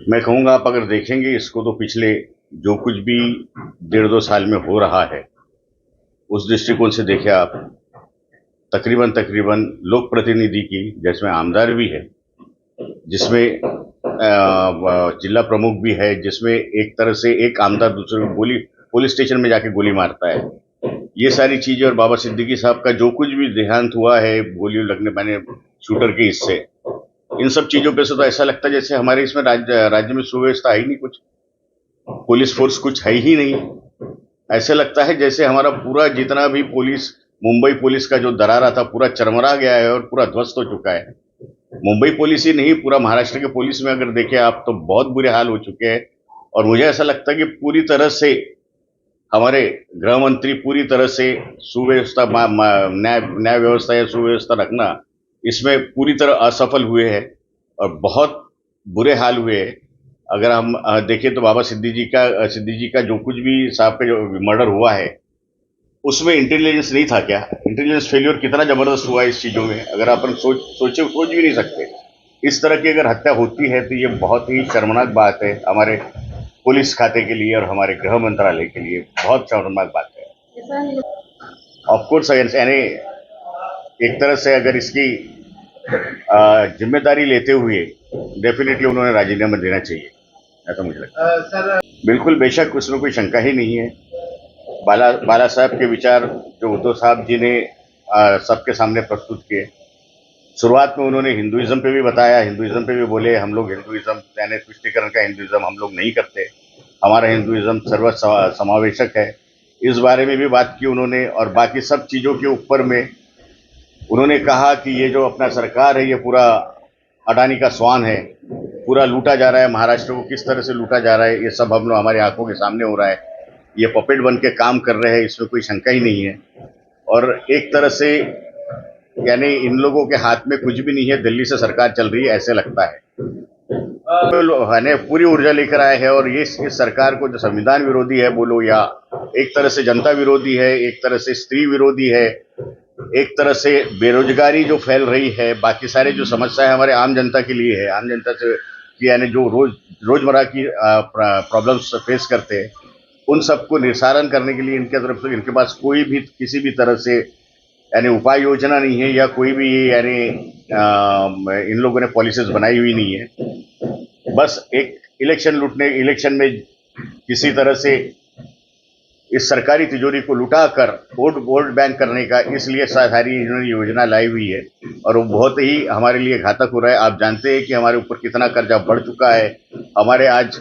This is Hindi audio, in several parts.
मैं कहूँगा आप अगर देखेंगे इसको तो पिछले जो कुछ भी 1.5-2 साल में हो रहा है उस दृष्टिकोण से देखें आप, तकरीबन तकरीबन लोक प्रतिनिधि की जिसमें आमदार भी है, जिसमें जिला प्रमुख भी है, जिसमें एक तरह से एक आमदार दूसरे को गोली पुलिस स्टेशन में जाके गोली मारता है। ये सारी चीजें और बाबा सिद्दीकी साहब का जो कुछ भी देहांत हुआ है गोली लगने मैंने शूटर के हिस्से, इन सब चीजों पे से तो ऐसा लगता है जैसे हमारे इसमें राज्य में सुव्यवस्था है ही नहीं, कुछ पुलिस फोर्स कुछ है ही नहीं। ऐसे लगता है जैसे हमारा पूरा जितना भी पुलिस, मुंबई पुलिस का जो दरारा था पूरा चरमरा गया है और पूरा ध्वस्त हो चुका है। मुंबई पुलिस ही नहीं, पूरा महाराष्ट्र के पुलिस में अगर देखें आप तो बहुत बुरे हाल हो चुके हैं। और मुझे ऐसा लगता है कि पूरी तरह से हमारे गृह मंत्री पूरी तरह से सुव्यवस्था न्याय व्यवस्था या सुव्यवस्था रखना इसमें पूरी तरह असफल हुए हैं और बहुत बुरे हाल हुए हैं। अगर हम देखें तो बाबा सिद्दीकी जी का जो कुछ भी साहब का जो मर्डर हुआ है उसमें इंटेलिजेंस नहीं था क्या? इंटेलिजेंस फेल्योर कितना जबरदस्त हुआ है इस चीजों में, अगर अपन सोच भी नहीं सकते। इस तरह की अगर हत्या होती है तो ये बहुत ही शर्मनाक बात है हमारे पुलिस खाते के लिए और हमारे गृह मंत्रालय के लिए, बहुत शर्मनाक बात है। ऑफकोर्स यानी एक तरह से अगर इसकी जिम्मेदारी लेते हुए डेफिनेटली उन्होंने राजीनामा देना चाहिए, ऐसा मुझे लगता है। सर बिल्कुल बेशक उसमें कोई शंका ही नहीं है। बाला साहब के विचार जो उद्धव साहब जी ने सबके सामने प्रस्तुत किए, शुरुआत में उन्होंने हिंदुइज्म पे भी बताया, हिंदुइज्म पे भी बोले हम लोग हिंदुइज्म यानी तुष्टिकरण का हिंदुइज्म हम लोग नहीं करते, हमारा हिंदुइज्म सर्व समावेशक है, इस बारे में भी बात की उन्होंने। और बाकी सब चीज़ों के ऊपर में उन्होंने कहा कि ये जो अपना सरकार है ये पूरा अडानी का स्वान है, पूरा लूटा जा रहा है, महाराष्ट्र को किस तरह से लूटा जा रहा है ये सब हम लोग हमारे आंखों के सामने हो रहा है, ये पपेट बन के काम कर रहे हैं, इसमें कोई शंका ही नहीं है। और एक तरह से यानी इन लोगों के हाथ में कुछ भी नहीं है, दिल्ली से सरकार चल रही है ऐसे लगता है। ने पूरी ऊर्जा लेकर आए हैं और ये इस सरकार को जो संविधान विरोधी है बोलो या एक तरह से जनता विरोधी है, एक तरह से स्त्री विरोधी है, एक तरह से बेरोजगारी जो फैल रही है, बाकी सारे जो समस्याएं हमारे आम जनता के लिए है, आम जनता से की यानी जो रोजमर्रा की प्रॉब्लम्स फेस करते हैं उन सबको निस्तारण करने के लिए इनके तरफ से इनके पास कोई भी किसी भी तरह से यानी उपाय योजना नहीं है या कोई भी यानी इन लोगों ने पॉलिसीज बनाई हुई नहीं है। बस एक इलेक्शन में किसी तरह से इस सरकारी तिजोरी को लुटा कर वोट बैंक करने का इसलिए सारी इन्होंने योजना लाई हुई है और वो बहुत ही हमारे लिए घातक हो रहा है। आप जानते हैं कि हमारे ऊपर कितना कर्जा बढ़ चुका है, हमारे आज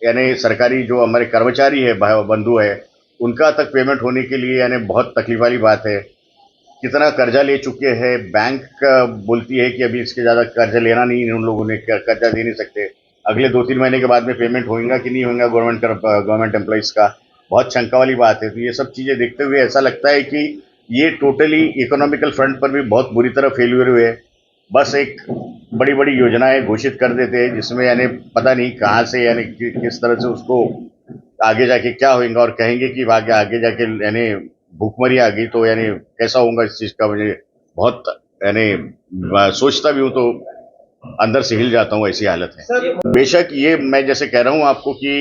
यानी सरकारी जो हमारे कर्मचारी है बंधु है उनका तक पेमेंट होने के लिए यानी बहुत तकलीफ वाली बात है। कितना कर्जा ले चुके हैं, बैंक बोलती है कि अभी इसके ज़्यादा कर्जा लेना नहीं, उन लोगों ने कर्जा दे नहीं सकते, अगले 2-3 महीने के बाद में पेमेंट होगा कि नहीं होगा गवर्नमेंट एम्प्लॉइज़ का, बहुत शंका वाली बात है। तो ये सब चीज़ें देखते हुए ऐसा लगता है कि ये टोटली इकोनॉमिकल फ्रंट पर भी बहुत बुरी तरह फेल्यूर हुए। बस एक बड़ी बड़ी योजनाएं घोषित कर देते हैं जिसमें यानी पता नहीं कहाँ से यानी किस तरह से उसको आगे जाके क्या होगा और कहेंगे कि आगे जाके यानी भूखमरी आ गई तो यानी कैसा होगा इस चीज का, मुझे बहुत यानी सोचता भी हूँ तो अंदर से हिल जाता हूँ, ऐसी हालत है। बेशक ये मैं जैसे कह रहा हूँ आपको कि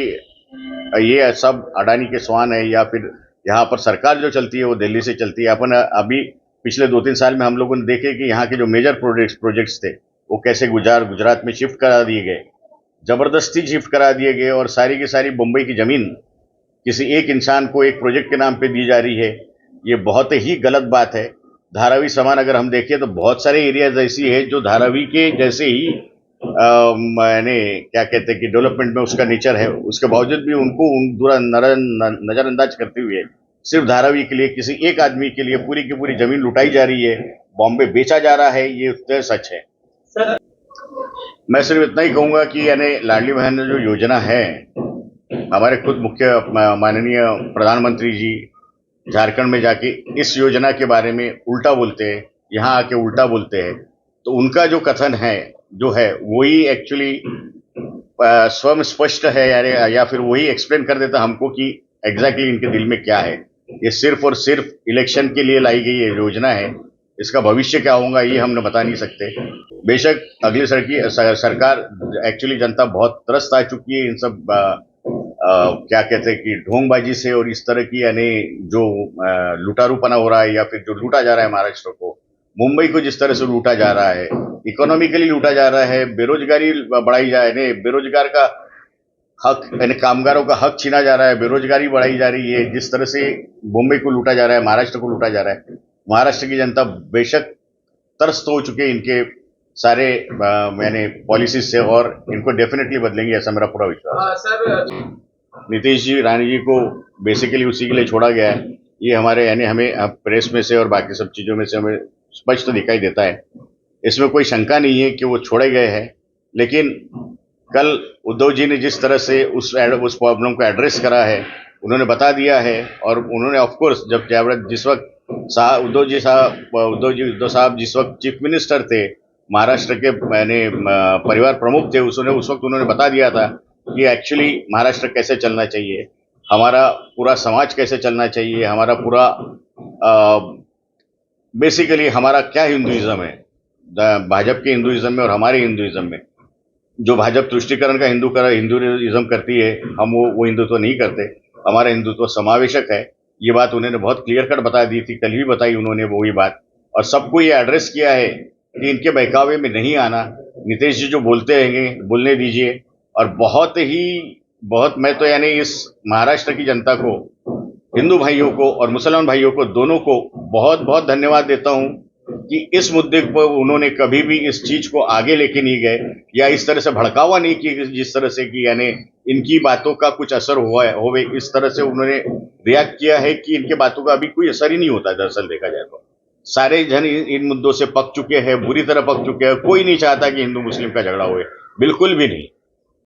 ये सब अडानी के स्वान है या फिर यहाँ पर सरकार जो चलती है वो दिल्ली से चलती है। अपन अभी पिछले 2-3 साल में हम लोगों ने देखे कि यहाँ के जो मेजर प्रोजेक्ट्स थे वो कैसे गुजरात में शिफ्ट करा दिए गए, जबरदस्ती शिफ्ट करा दिए गए और सारी की सारी मुंबई की जमीन किसी एक इंसान को एक प्रोजेक्ट के नाम पे दी जा रही है। ये बहुत ही गलत बात है। धारावी समान अगर हम देखें तो बहुत सारे एरियाज ऐसी है जो धारावी के जैसे ही मैंने क्या कहते हैं कि डेवलपमेंट में उसका नेचर है, उसके बावजूद भी उनको नजरअंदाज करते हुए सिर्फ धारावी के लिए किसी एक आदमी के लिए पूरी की पूरी जमीन लुटाई जा रही है, बॉम्बे बेचा जा रहा है, ये उत्तर सच है। मैं सिर्फ इतना ही कहूंगा कि यानी लाडली बहन जो योजना है, हमारे खुद मुख्य माननीय प्रधानमंत्री जी झारखंड में जाके इस योजना के बारे में उल्टा बोलते हैं, यहाँ आके उल्टा बोलते हैं, तो उनका जो कथन है जो है वही एक्चुअली स्वयं स्पष्ट है यानी या फिर वही एक्सप्लेन कर देता हमको कि एग्जैक्टली इनके दिल में क्या है। ये सिर्फ और सिर्फ इलेक्शन के लिए लाई गई ये योजना है इसका भविष्य क्या होगा ये हम बता नहीं सकते। बेशक अगली सरकार एक्चुअली जनता बहुत त्रस्त आ चुकी है इन सब क्या कहते हैं कि ढोंगबाजी से और इस तरह की, यानी जो लुटारूपना हो रहा है या फिर जो लूटा जा रहा है महाराष्ट्र को, मुंबई को जिस तरह से लूटा जा रहा है, इकोनॉमिकली लूटा जा रहा है, बेरोजगारी बढ़ाई जा रही है, बेरोजगार का हक यानी कामगारों का हक छीना जा रहा है, बेरोजगारी बढ़ाई जा रही है, जिस तरह से मुंबई को लूटा जा रहा है, महाराष्ट्र को लूटा जा रहा है, महाराष्ट्र की जनता बेशक त्रस्त हो चुके इनके सारे यानी पॉलिसीज से, और इनको डेफिनेटली बदलेंगे ऐसा मेरा पूरा विश्वास है। सर नीतीश जी रानी जी को बेसिकली उसी के लिए छोड़ा गया है, ये हमारे यानी हमें प्रेस में से और बाकी सब चीजों में से हमें स्पष्ट दिखाई देता है। इसमें कोई शंका नहीं है कि वो छोड़े गए हैं, लेकिन कल उद्धव जी ने जिस तरह से उस प्रॉब्लम को एड्रेस करा है, उन्होंने बता दिया है, और उन्होंने ऑफ कोर्स जब जिस वक्त उद्धव साहब जिस वक्त चीफ मिनिस्टर थे, महाराष्ट्र के मैंने परिवार प्रमुख थे, उस वक्त उन्होंने बता दिया था कि एक्चुअली महाराष्ट्र कैसे चलना चाहिए, हमारा पूरा समाज कैसे चलना चाहिए, हमारा पूरा बेसिकली हमारा क्या हिंदुइज्म है, भाजपा के हिंदुइज्म में और हमारे हिंदुइज्म में। जो भाजपा तुष्टिकरण का हिंदुइज्म करती है, हम वो हिंदुत्व नहीं करते, हमारा हिंदुत्व समावेशक है। ये बात उन्होंने बहुत क्लियर कट बता दी थी, कल भी बताई उन्होंने वही बात, और सबको ये एड्रेस किया है कि इनके बहकावे में नहीं आना। नीतीश जी जो बोलते रहेंगे बोलने दीजिए, और बहुत मैं तो यानी इस महाराष्ट्र की जनता को, हिंदू भाइयों को और मुसलमान भाइयों को, दोनों को बहुत बहुत धन्यवाद देता हूं कि इस मुद्दे पर उन्होंने कभी भी इस चीज को आगे लेके नहीं गए, या इस तरह से भड़कावा नहीं किया जिस तरह से कि यानी इनकी बातों का कुछ असर होवे इस तरह से उन्होंने रिएक्ट किया है कि इनके बातों का अभी कोई असर ही नहीं होता। दरअसल देखा जाए तो सारे जन इन मुद्दों से पक चुके हैं, बुरी तरह पक चुके हैं। कोई नहीं चाहता कि हिंदू मुस्लिम का झगड़ा होए, बिल्कुल भी नहीं।